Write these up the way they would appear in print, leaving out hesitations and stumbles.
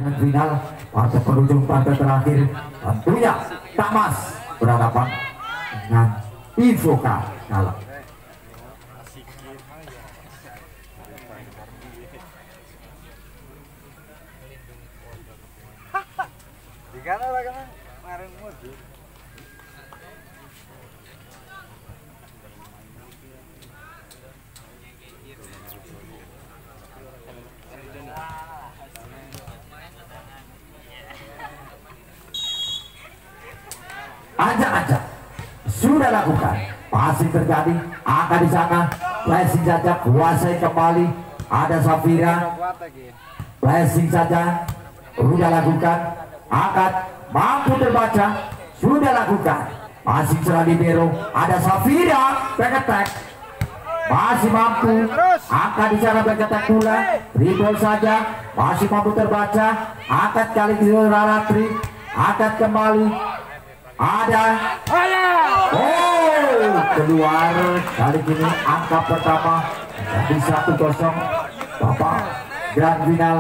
final partai penghujung partai terakhir tentunya Tamas berhadapan dengan Infoka kalah. Ajak-ajak sudah lakukan, masih terjadi angka di sana, flashing saja kuasai kembali, ada Safira, flashing saja sudah lakukan, angkat mampu terbaca, sudah lakukan, masih cerah libero, ada Safira, back attack, masih mampu, angkat di sana back attack pula, dribble saja, masih mampu terbaca, angkat kali ini Ratri, angkat kembali. Ada keluar kali ini angka pertama jadi 1-0 Bapak grand final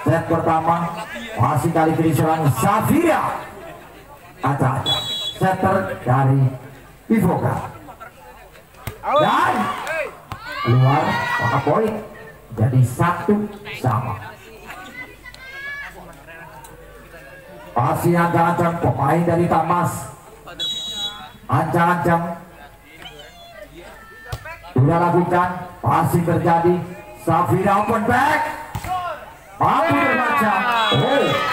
set pertama masih kali ini serang Safira ada setter dari Ivoka dan keluar maka poin jadi 1-1. Masih ancang-ancang pemain dari Tamas, ancang-ancang sudah lakukan, masih terjadi Safira open back, mampu terbaca,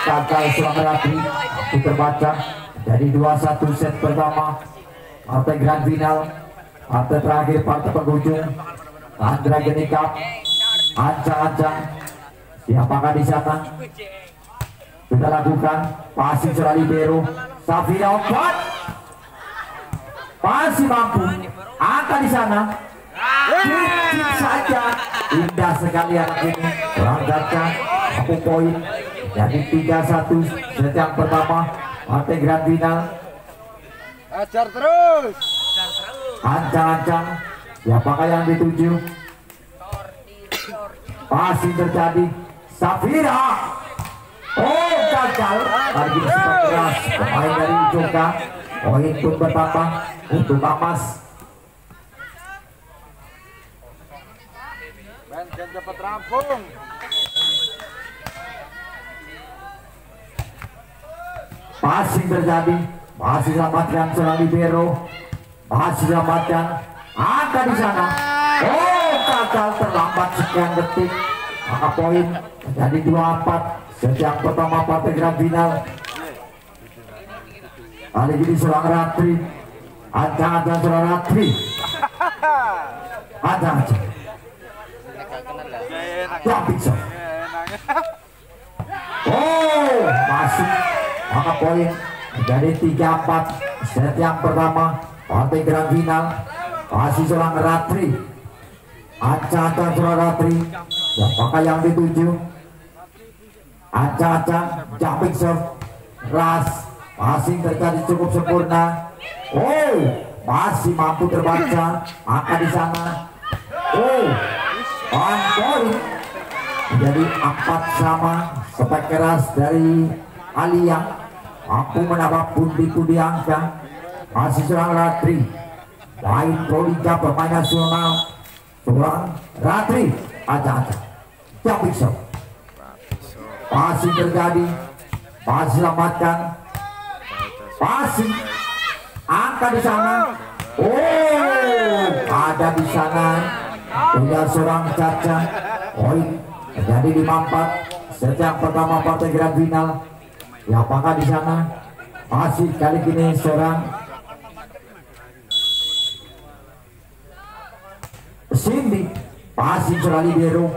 gagal serang Ratri, mampu terbaca, jadi 2-1 set pertama partai grand final, partai terakhir partai penghujung Andra Genikap, ancang-ancang siapakah di sana? Sudah lakukan, passing serah libero, Safira opat, masih mampu, angka di sana, cip saja, indah sekali anak ini, kurang gaca, mampu poin, jadi 3-1 set yang pertama, partai grand final, ajar terus, ancang-ancang, siapakah yang dituju, passing terjadi, Safira. Gagal kali ini sempat keras pemain dari Joka, poin pun bertambah untuk Tamas. dan cepat rampung. Passing terjadi, masih selamatkan serang libero, masih selamatkan angka di sana. Gagal terlambat sekian detik, maka poin menjadi 2-4. Sejak pertama partai grand final kali ini serang Ratri, ancang-ancang serang Ratri, ancang-ancang bisa masuk, maka poin menjadi 3-4. set yang pertama partai grand final masih serang Ratri, ancang-ancang serang Ratri, siapakah yang dituju? Ancang-ancang jumping serve ras, passing terjadi cukup sempurna, masih mampu terbaca angka di sana, poin menjadi 4-4. Sepak keras dari Alia mampu menambah pundi-pundi angka, masih serang Ratri, main Proliga pemain nasional serang Ratri, ancang-ancang jumping serve, masih terjadi, masih selamatkan, masih angka di sana, ada di sana, punya seorang Caca, poin menjadi 5-4. set yang pertama partai grand final, apakah di sana masih kali ini seorang Cindy, masih serang libero,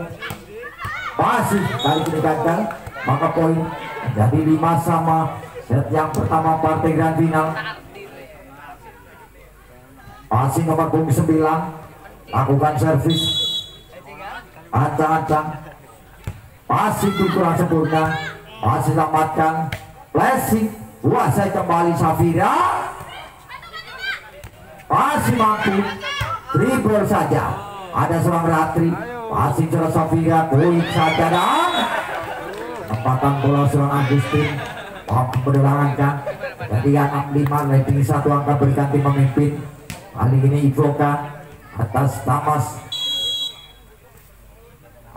masih kali ini gagal, maka poin jadi 5-5. set yang pertama partai grand final, masih nomor 9 lakukan servis, ancang-ancang, masih kurang sempurna, masih selamatkan, flashing, kuasai kembali Safira, masih mampu, dribble saja, ada seorang Ratri, masih Safira, poin saja dan Tempatan bola seorang Agustin mampu menerangkan. Jadi 65 rating 1 angka berganti memimpin. Kali ini Ivoka atas Tamas.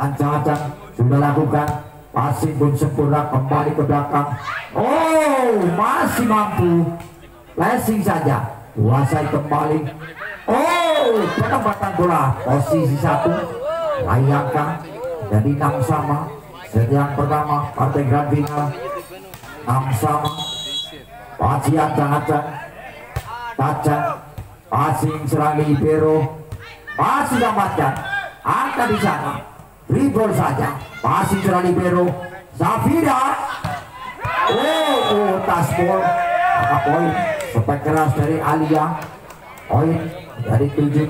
Ancang-ancang sudah lakukan. Passing belum sempurna, kembali ke belakang. Oh, masih mampu. Flashing saja, kuasai kembali. Oh, penempatan bola posisi 1 layakkan. Jadi 6 sama. Set yang pertama partai grand final 6 sama. Masih ancang-ancang. Kacang. Passing serang libero. Masih dapatkan. Angka di sana. Dribble saja. Passing serang libero. Zafira. Oh, tas ball. Maka poin. Spek keras dari Alia. Poin dari 76.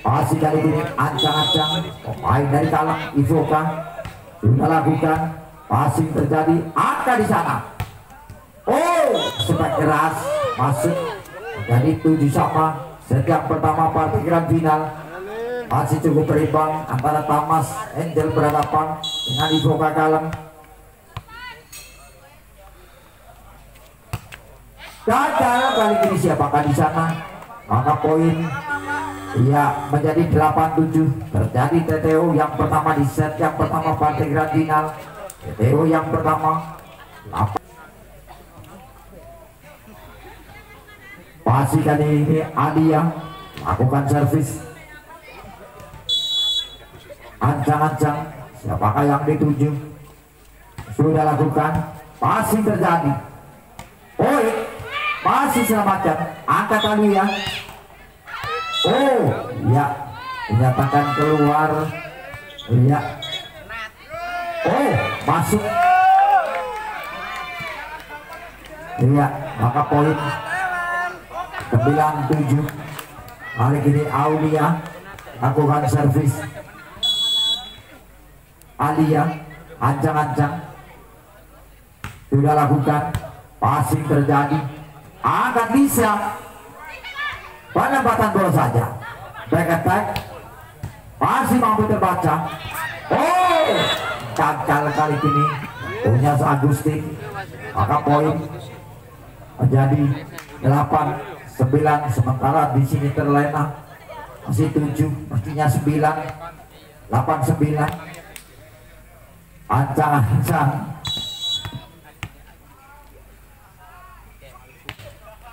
Masih kali ini ancang-ancang. Pemain dari Kalang Ivoka sudah lakukan. Passing terjadi. Angka di sana. Oh, spek keras masuk. Jadi 7 sama. Sejak pertama partai grand final masih cukup berimbang antara Tamas Angel berhadapan dengan Ivoka Kalang. Gagal kali ini siapakah di sana? Maka poin ya menjadi 8-7. Terjadi TTO yang pertama di set yang pertama partai grand final. TTO yang pertama 8. Pasti kali ini Adia lakukan servis. Ancang-ancang siapakah yang dituju? Sudah lakukan. Pasti terjadi. Poin masih selamatkan. Angkat Adia. Oh ya, dinyatakan keluar. Ya. Oh, masuk. Iya, maka poin 9-7. Hari ini Aulia lakukan servis. Alia ancang-ancang sudah lakukan. Passing terjadi. Angkat bisa. Penempatan bola saja. Back attack. Masih mampu terbaca. Oh, gagal kali ini punya Agustin. Maka poin menjadi 8-9, sementara di sini terlena masih 7, mestinya 9. 8-9. Ancang-ancang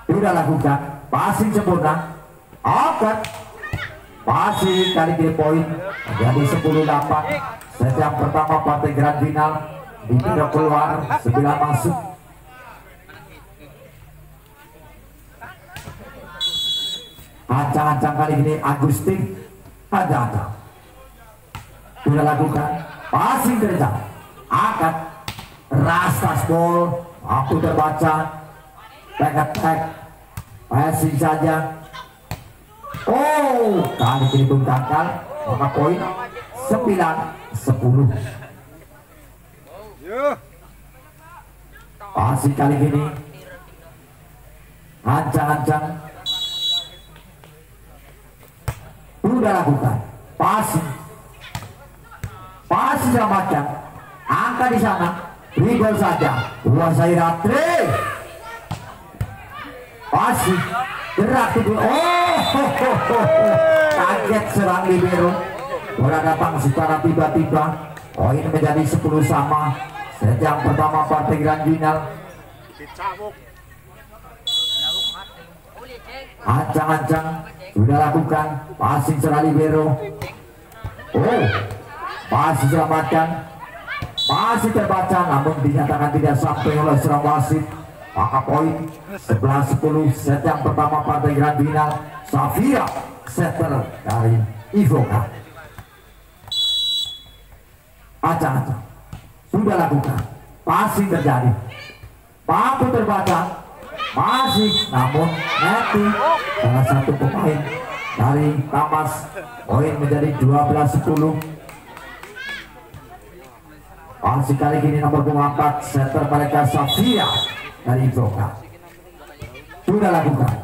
sudah lakukan. Passing sempurna. Angkat. Passing kali ini poin menjadi 10-8. Set yang pertama partai grand final. Di keluar, 9 masuk. Ancang-ancang kali ini Agustin. Ada sudah lakukan. Passing terjadi. Angkat. Rastas ball. Mampu terbaca. Back attack. Passing saja. Oh, kali ini pun gagal. Maka poin 9-10. Passing kali ini ancang-ancang sudah lakukan. Passing selamatkan. Angka di sana. Dribble saja. Kuasai Ratri. Passing gerak tubuh. Oh, kaget serang libero. Bola datang secara tiba-tiba. Poin menjadi 10 sama. Set yang pertama partai grand final. Ancang-ancang sudah lakukan. Passing serang libero. Oh, masih selamatkan. Masih terbaca namun dinyatakan tidak sampai oleh serang wasit. Maka poin 11-10. Set yang pertama partai grand final. Safira setter dari Ivoka. Ancang-ancang sudah lakukan. Passing terjadi. Mampu terbaca. Masih namun Neti salah satu pemain dari Tamas. Poin menjadi 12-10. Masih kali ini nomor 4 setter mereka Safira dari Ivoka. Sudah lakukan.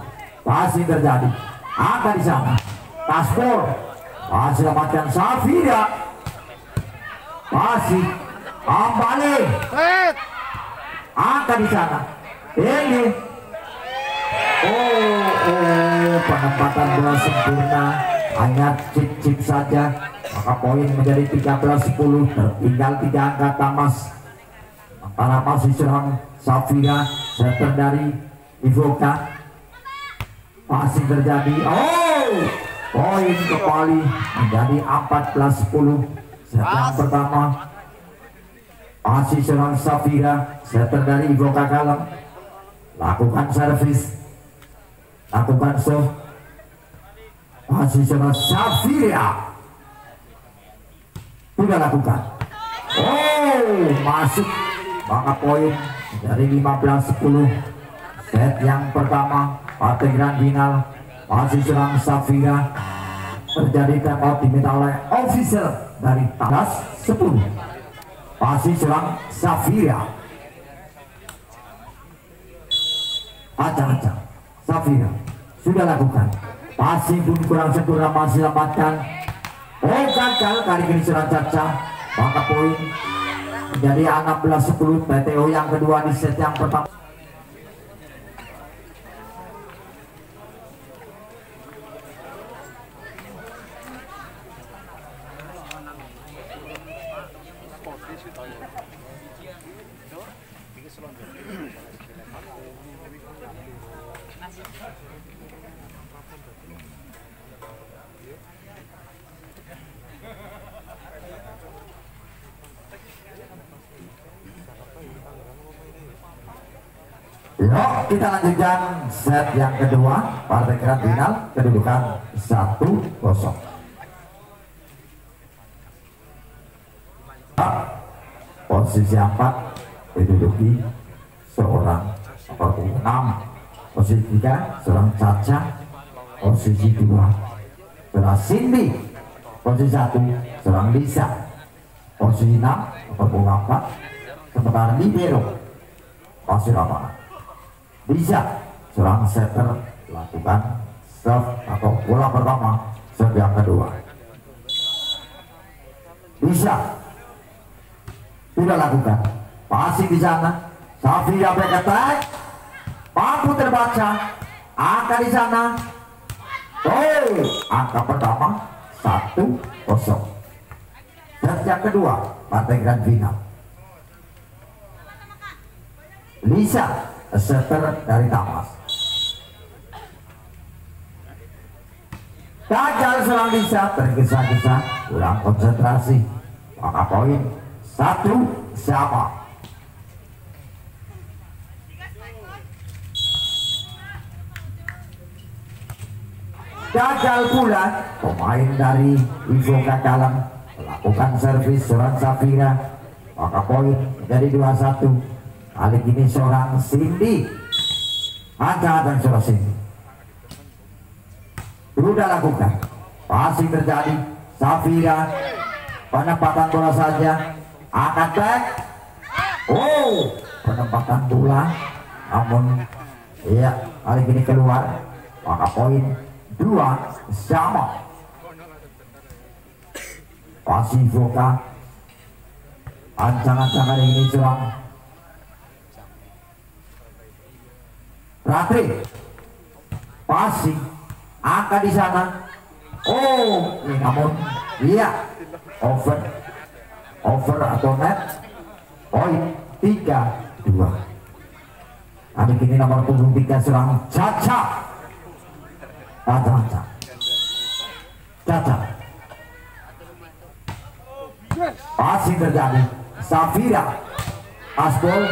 Passing terjadi. Angka di sana. Taspor. Masih dapatkan Safira. Masih kembali Set. angka di sana ini penempatan bola sempurna, hanya chip saja, maka poin menjadi 13-10. Tertinggal 3 angka Tamas. Antara masih serang Safira, setter dari Ivoka masih terjadi. Poin kembali menjadi 14-10. Set yang pertama masih serang Safira, setter dari Ivoka Kalem, lakukan servis, lakukan serve, masih serang Safira, sudah lakukan. Masuk, maka poin dari 15-10. Set yang pertama partai grand final masih serang Safira, terjadi timeout diminta oleh official dari Tadas 10. Masih serang Safira, acak-acak Safira sudah lakukan, passing pun kurang sempurna, masih lepaskan. Gagal kali ini serang Caca, maka poin menjadi 16-10. PTO yang kedua di set yang pertama. Kita lanjutkan set yang kedua partai grand final, kedudukan 1-0. Posisi 4 diduduki seorang nomor 6, posisi 3 seorang Caca, posisi 2 seorang Cindy, posisi 1 seorang Lisa, posisi 6 nomor 4 sementara libero pasir lapangan. Bisa seorang setter lakukan serve atau bola pertama, serve yang kedua. Bisa sudah lakukan passing di sana. Safira back attack, mampu terbaca angka di sana. Angka pertama 1-0. Set yang kedua partai grand final. Lisa setter dari Tamas, gagal serang Lisa, tergesa-gesa, kurang konsentrasi, maka poin 1 sama. Gagal pula pemain dari Ivoka Kalem melakukan servis serang Safira, maka poin menjadi 2-1. Kali ini seorang Cindy, dan seorang Cindy sudah lakukan passing terjadi. Safira penempatan bola saja, angkat back, penempatan bola, namun kali ini keluar, maka poin 2 sama. Pasif Voka, ancang-ancang ini serang Ratri, passing angka di sana. Namun over atau net, poin 3-2. Adik ini nomor punggung 3 serang Caca. Passing terjadi. Safira asbol,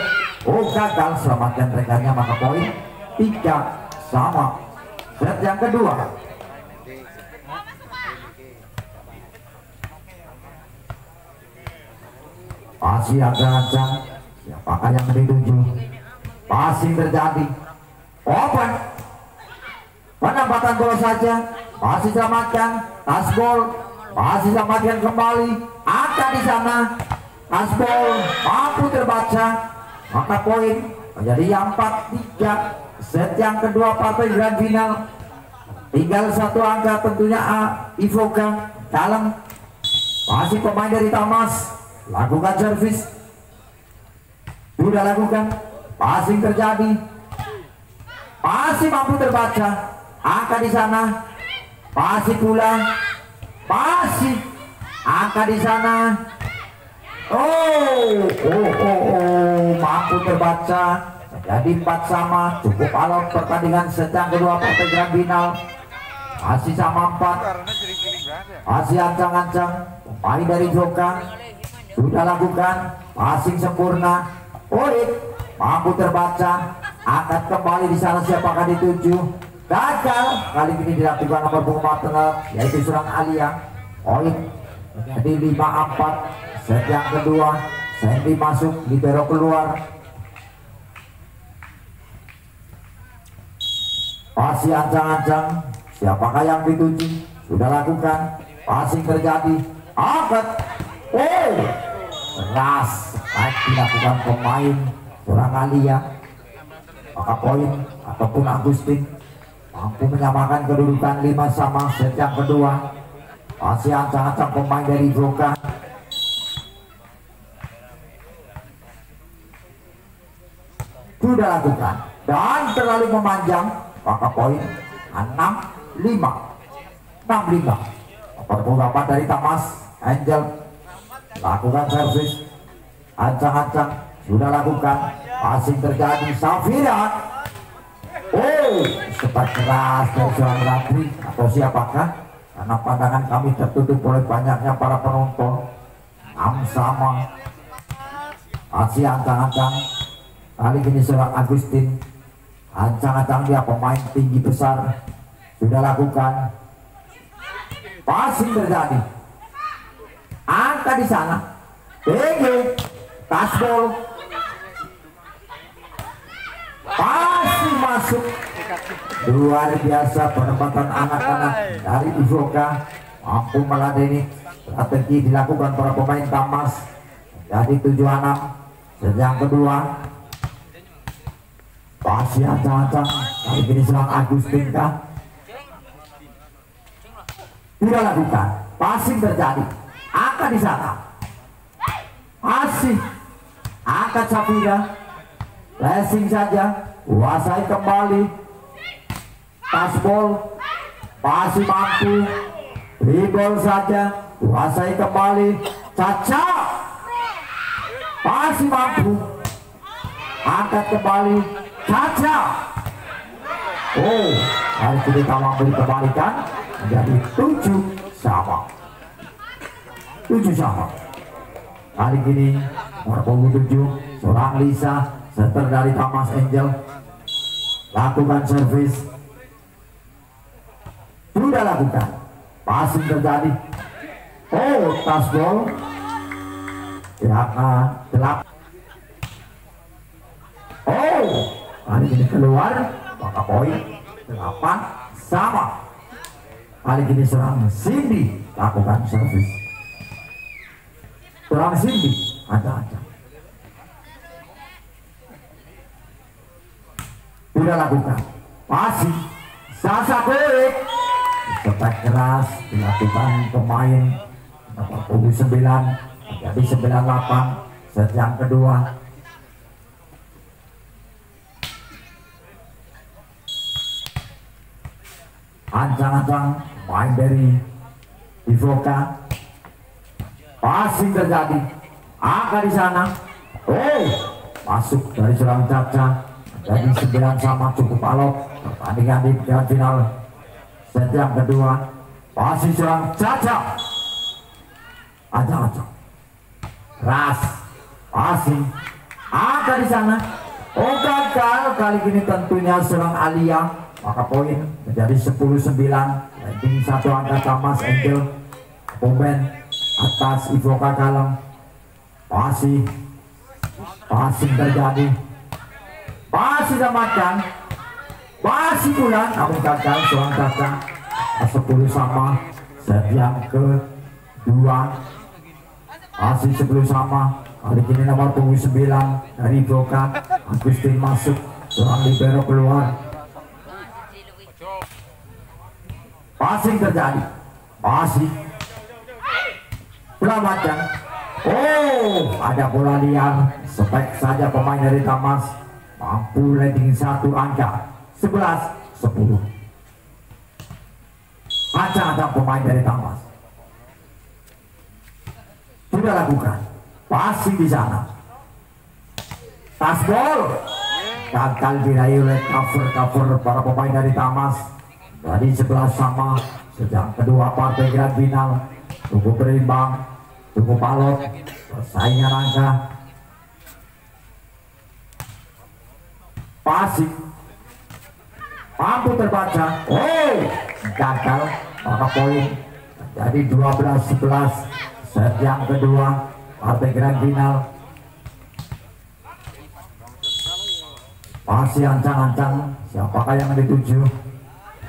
gagal selamatkan rekannya, maka poin 3 sama. Set yang kedua. Masih agak-agak, siapakah yang dituju? Passing terjadi. Open. Penempatan bola saja, masih selamatkan. Asbol, masih selamatkan kembali. Angka di sana. Asbol mampu terbaca, maka poin menjadi 4-3. Set yang kedua partai grand final, tinggal 1 angka tentunya. Ivoka Kalem masih pemain dari Tamas, lakukan servis, sudah lakukan, passing terjadi, masih mampu terbaca, angka di sana, masih pula, masih angka di sana. Mampu terbaca, jadi 4 sama, cukup alot pertandingan sedang kedua partai grand final. Masih sama 4, masih ancang-ancang, pemain dari Joka sudah lakukan, passing sempurna, poin, mampu terbaca, angkat kembali di sana, siapakah dituju, gagal, kali ini dilakukan nomor punggung tengah yaitu Surang Alia, poin, jadi 5-4. Set yang kedua, Sandy masuk, libero keluar, masih ancang-ancang, siapakah yang dituju, sudah lakukan, passing terjadi, angkat, keras, dilakukan pemain Surang Alia, maka poin ataupun Agustin mampu menyamakan kedudukan 5 sama. Set yang kedua, masih ancang-ancang pemain dari Joka, sudah lakukan dan terlalu memanjang, maka poin 6-5. Perputaran dari Tamas Angel, lakukan servis, ancang-ancang, sudah lakukan, passing terjadi, Safira, cepat keras dari seorang Ratri atau siapakah, karena pandangan kami tertutup oleh banyaknya para penonton. 6 sama, masih ancang-ancang, kali ini seorang Agustin, ancang-ancang dia pemain tinggi besar, sudah lakukan, passing terjadi, angka di sana, tinggi, tasbol, passing masuk, luar biasa penempatan anak-anak dari Ivoka, mampu meladeni strategi dilakukan para pemain Tamas, jadi 7-6. Yang kedua, masih ancang-ancang, kali ini serang Agustin kah? Tidak lakukan, passing terjadi, angka di sana, masih angkat Safira, flashing saja, kuasai kembali, tasbol, masih mampu, dribble saja, kuasai kembali, Caca, masih mampu, angkat kembali, Caca. Kali ini kamu dikembalikan menjadi 7 sama. 7 sama. Kali ini nomor punggung 7 seorang Lisa, setter dari Tamas Angel, lakukan servis, sudah lakukan, passing terjadi, tasbol, gelap, kali ini keluar, maka poin 8 sama. Kali ini serang Cindy, lakukan servis, serang Cindy, ada sudah lakukan, passing, Sasa Kurik, cepat keras dilakukan pemain nomor punggung 9, jadi 98. Set yang kedua, ancang-ancang main dari Ivoka, passing terjadi, angka di sana, masuk dari serang Caca, jadi 9 sama, cukup alot pertandingan di grand final. Set yang kedua, passing serang Caca, ancang-ancang, ras, passing, angka di sana, gagal. Kali ini tentunya serang Alia, maka poin menjadi 10-9. Ranking 1 angka Tamas Angel, pemain atas Ivoka Kalem, passing terjadi, masih dapatkan, masih pulang, namun gagal seorang Caca. 10 sama. Set yang kedua, masih 10 sama. Kali ini nomor punggung 9 dari Ivoka, Agustin masuk, seorang libero keluar, passing terjadi, masih selamatkan, Oh, ada bola liar. Spek saja pemain dari Tamas mampu leading satu angka 11-10. Acak-acak pemain dari Tamas sudah lakukan passing di sana. Tasbol gagal diraih oleh cover para pemain dari Tamas. Dari 11 sama sejak kedua partai grand final. Cukup berimbang, cukup alot, persaingan angka. Passing mampu terbaca. Oh, gagal, maka poin jadi 12-11. Set yang kedua partai grand final. Masih ancang-ancang siapakah yang dituju.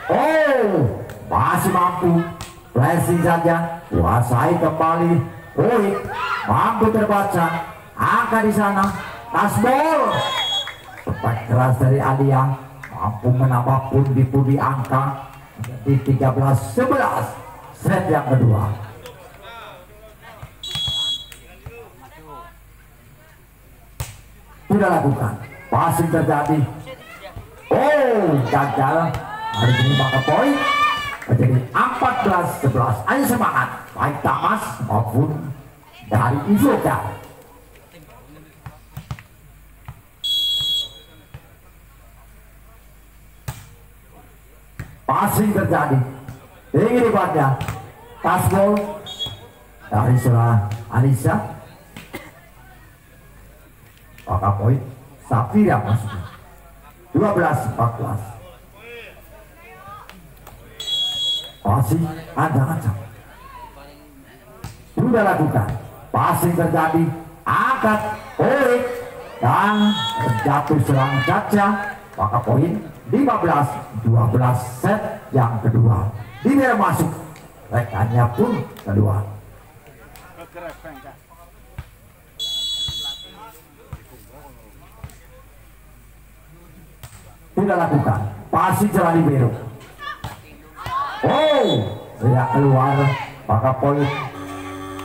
Oh, masih mampu flashing saja, kuasai kembali. Poin mampu terbaca, angka di sana. Tasbol cepat keras dari Adia mampu menambah pundi-pundi angka menjadi 13-11. Set yang kedua. Sudah lakukan passing terjadi. Oh, gagal. Hari ini maka poin menjadi 14-11. Ayo semangat baik Tamas maupun dari Ivoka. Passing terjadi. Tinggi depannya. Tasbol dari seorang Anissa. Maka poin Safira masuk 12-14. Masih ancang-ancang. Sudah lakukan passing terjadi, angkat poin dan jatuh serang Caca. Maka poin 15-12. Set yang kedua. Dia masuk, rekannya pun kedua. Sudah lakukan passing celah libero. Oh, tidak keluar, maka poin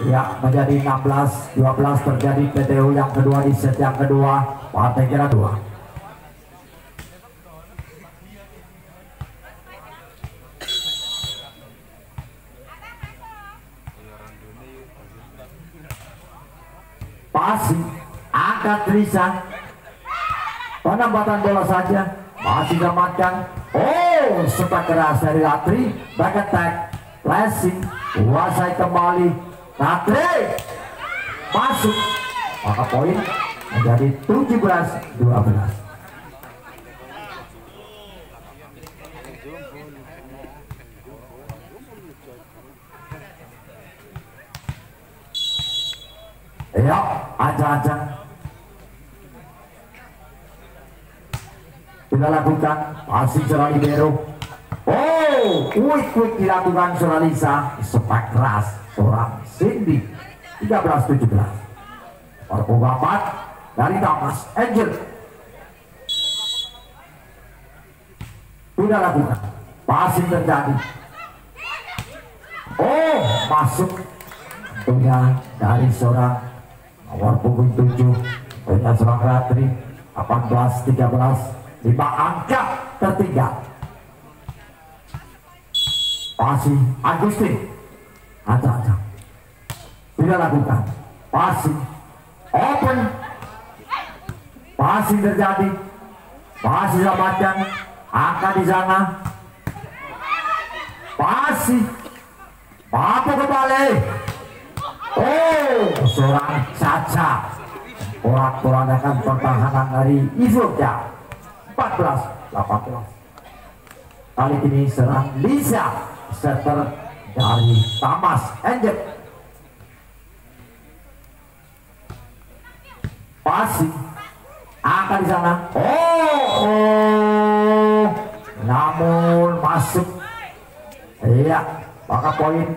ya menjadi 16-12. Terjadi PTU yang kedua di set yang kedua partai kira 2. Passing angkat Risa, penempatan bola saja masih diamankan. Oh, sepak keras dari Latri, back attack, flashing, kuasai kembali. Latri masuk, maka poin menjadi 17-12. Ya, ancang-ancang sudah lakukan passing seorang libero. Oh, quick dilakukan seorang Lisa, sepak keras seorang Cindy. 13-17. Perpuluhan 4 dari Tamas Angel. Sudah lakukan passing terjadi. Oh, masuk tentunya dari seorang nomor punggung 7 punya seorang Ratri. 18-13. 5 angka tertinggal. Passing Agustin. Ancang-ancang. Sudah lakukan passing open. Passing terjadi. Passing selamatkan. Angka di sana. Passing. Mampu kembali. Oh, seorang Caca. Porak-porandakan pertahanan dari Ivoka. 14-18. Kali ini serang Lisa, setter dari Tamas Angel. Passing angka di sana. Oh, namun masuk. Iya, maka poin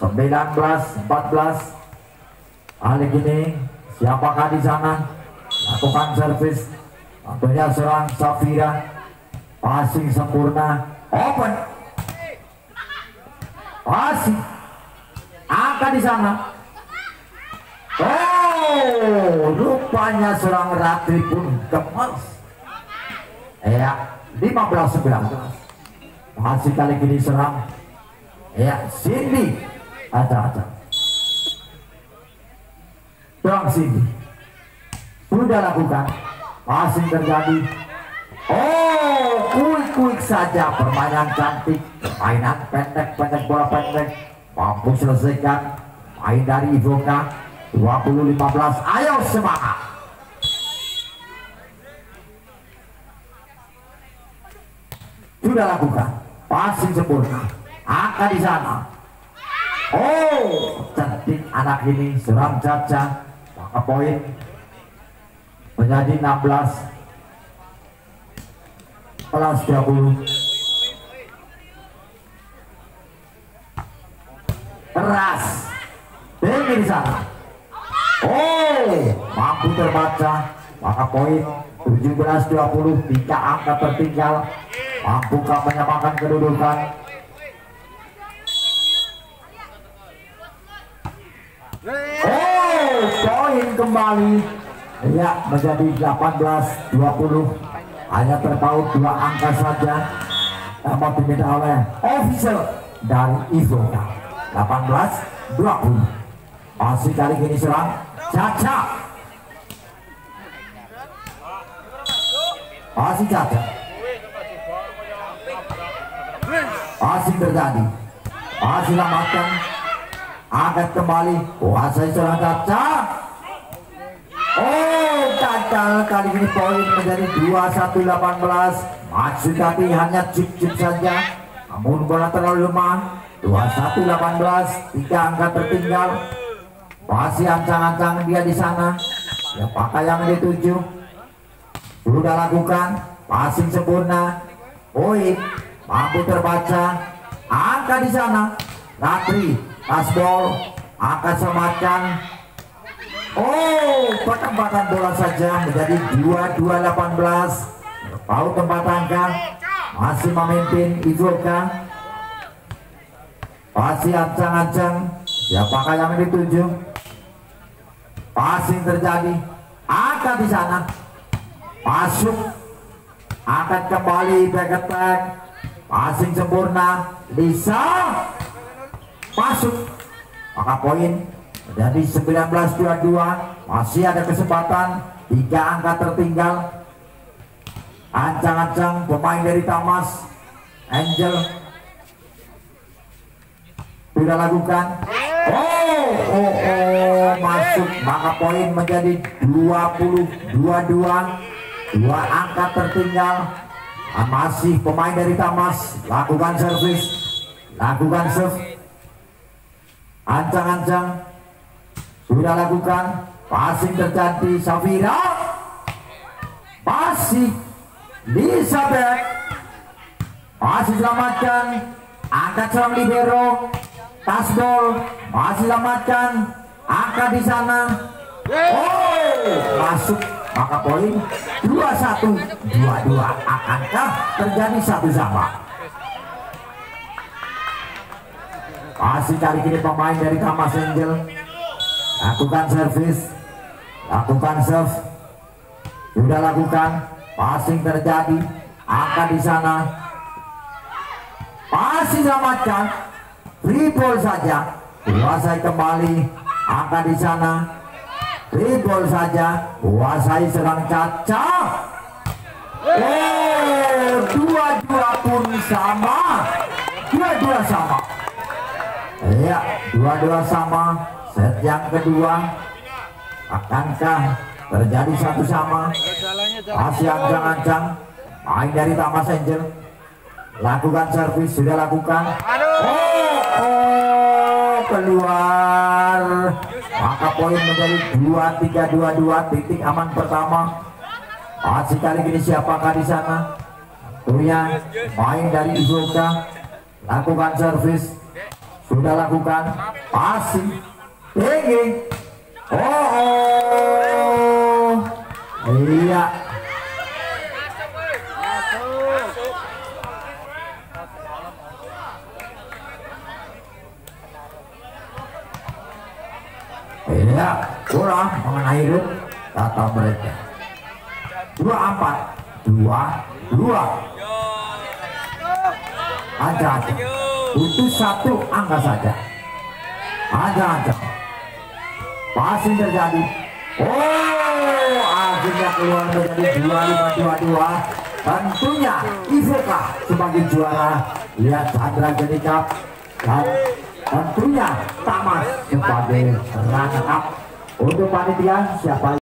19-14. Kali ini siapakah di sana? Lakukan servis. Tentunya serang Safira. Passing sempurna. Open. Passing. Angka di sana. Oh, rupanya serang Ratri pun gemes. Ya, 15-19. Masih kali ini serang. Ya, Cindy. Ada. Serang Cindy. Sudah lakukan. Masih terjadi. Oh, kuik saja permainan cantik. Permainan pendek bola pendek. Mampu selesaikan. Main dari Ivoka. 20-15. Ayo semangat. Sudah lakukan. Passing sempurna. Angka di sana. Oh, cantik anak ini. Seram Caca. Maka poin menjadi 16-20. Keras. Tinggi di sana. Oh, mampu terbaca. Maka poin 17-20. 3 angka tertinggal. Mampukah menyamakan kedudukan? Oh, poin kembali. Ya, menjadi 18-20. Hanya terpaut 2 angka saja. Dapat diminta oleh official dari Ivoka. 18-20. Masih kali ini serang Caca. Masih Caca. Masih terjadi. Masih lamatkan. Angkat kembali. Kuasai serang Caca. Oh, gagal kali ini poin menjadi 21-18. Maksud tadi hanya cip-cip saja. Namun bola terlalu lemah. 21-18. 3 angka tertinggal. Masih ancang-ancang dia di sana. Ya, pakai yang dituju. Sudah lakukan. Passing sempurna. Poin. Mampu terbaca. Angka di sana. Ratri. Asbol. Angkat semakan. Oh, pertempatan bola saja menjadi 22-18. Paut tempat angka. Masih memimpin Ivoka. Masih ancang-ancang. Siapakah yang dituju? Passing terjadi. Angkat di sana. Masuk. Angkat kembali back attack. Passing sempurna. Bisa masuk. Maka poin menjadi 19-22. Masih ada kesempatan. 3 angka tertinggal. Ancang-ancang pemain dari Tamas Angel sudah lakukan. Oh, masuk. Maka poin menjadi 20-22. 2 angka tertinggal. Masih pemain dari Tamas lakukan servis. Lakukan serve. Ancang-ancang sudah lakukan. Passing terjadi. Safira. Masih Elizabeth. Masih selamatkan. Angkat serang libero. Tasbol. Masih selamatkan. Angkat di sana. Oh, masuk. Maka poin 21-22. Akankah terjadi satu sama? Masih kali ini pemain dari Tamas Angel lakukan servis. Lakukan serve. Sudah lakukan. Passing terjadi. Angkat di sana. Masih selamatkan. Free ball saja. Kuasai kembali. Angkat di sana. Free ball saja. Kuasai serang Caca. Oh, 2-2 pun sama. 2-2 sama. Ya, 2-2 sama. Set yang kedua. Akankah terjadi satu sama? Masih ancang-ancang. Main dari Tamas Angel. Lakukan servis. Sudah lakukan. Oh, keluar. Maka poin menjadi 23-22. Titik aman pertama. Masih kali ini siapakah di sana? Tentunya main dari Ivoka. Lakukan servis. Sudah lakukan. Passing tinggi. Oh, iya. Iya, kurang mengenai Ruth. kata mereka. 24-22. Aja butuh satu angka saja. Aja passing terjadi. Oh, akhirnya keluar menjadi 25-22. Tentunya Ivoka sebagai juara, lihat Chandra Genikap, dan tentunya Tamas sebagai runner up. Untuk panitia siapa